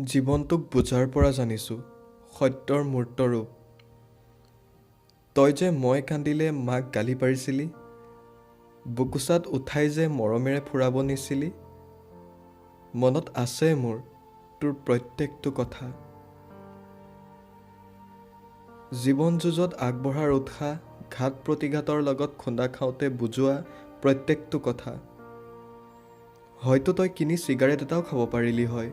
জীৱনটোক বুজাৰ পৰা জানিছোঁ সত্যৰ মূৰ্ত ৰূপ। তই যে মই কান্দিলে মাক গালি পাৰিছিলি, বুকুচাত উঠাই যে মৰমেৰে ফুৰাব নিছিলি। মনত আছে মোৰ তোৰ প্ৰত্যেকটো কথা। জীৱন যুঁজত আগবঢ়াৰ উৎসাহ, ঘাত প্ৰতিঘাতৰ লগত খুন্দা খাওঁতে বুজোৱা প্ৰত্যেকটো কথা। হয়তো তই কিনি চিগাৰেট এটাও খাব পাৰিলি হয়,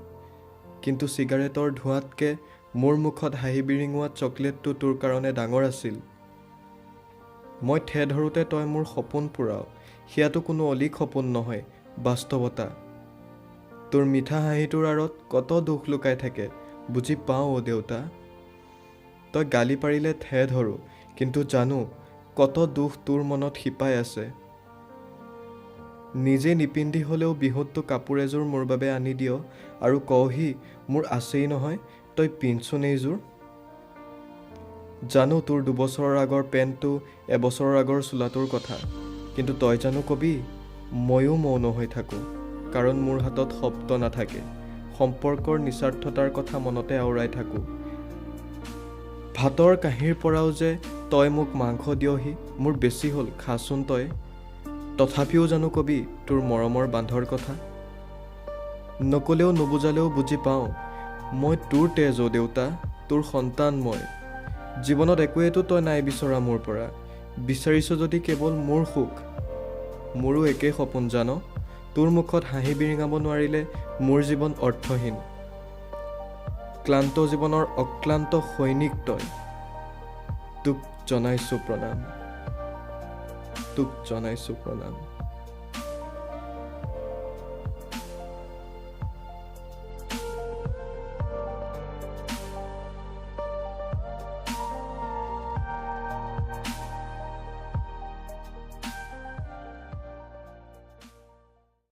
কিন্তু চিগাৰেটৰ ধোঁৱাতকে মোৰ মুখত হাঁহি বিৰিঙোৱা চকলেটটো তোৰ কাৰণে ডাঙৰ আছিল। মই ঠে ধৰোঁতে তই মোৰ সপোন পূৰাও, সেয়াতো কোনো অলীক সপোন নহয়, বাস্তৱতা। তোৰ মিঠা হাঁহিটোৰ আঁৰত কত দুখ লুকাই থাকে বুজি পাওঁ অ' দেউতা। তই গালি পাৰিলে ঠে ধৰোঁ, কিন্তু জানো কত দুখ তোৰ মনত শিপাই আছে। নিজে নিপিন্ধি হ'লেও বিহুততো কাপোৰ এযোৰ মোৰ বাবে আনি দিয় আৰু কওঁহি মোৰ আছেই নহয়, তই পিন্ধচোন এইযোৰ। জানো তোৰ 2 বছৰৰ আগৰ পেণ্টটো, এবছৰৰ আগৰ চোলাটোৰ কথা, কিন্তু তই জানো কবি ময়ো মৌন হৈ থাকোঁ, কাৰণ মোৰ হাতত শব্দ নাথাকে। সম্পৰ্কৰ নিস্বাৰ্থতাৰ কথা মনতে আওৰাই থাকোঁ। ভাতৰ কাঁহীৰ পৰাও যে তই মোক মাংস দিয়হি, মোৰ বেছি হ'ল খাচোন তই। তথাপিও জানো কবি তোৰ মৰমৰ বান্ধৰ কথা। নকলেও নুবুজালেও বুজি পাওঁ, মই তোৰ তেজ অ' দেউতা, তোৰ সন্তান মই। জীৱনত একোৱেতো তই নাই বিচৰা মোৰ পৰা, বিচাৰিছ যদি কেৱল মোৰ সুখ। মোৰো একেই সপোন জান, তোৰ মুখত হাঁহি বিৰিঙাব নোৱাৰিলে মোৰ জীৱন অৰ্থহীন। ক্লান্ত জীৱনৰ অক্লান্ত সৈনিক তই, তোক জনাইছোঁ প্ৰণাম, তোক জনাইছোঁ প্ৰণাম।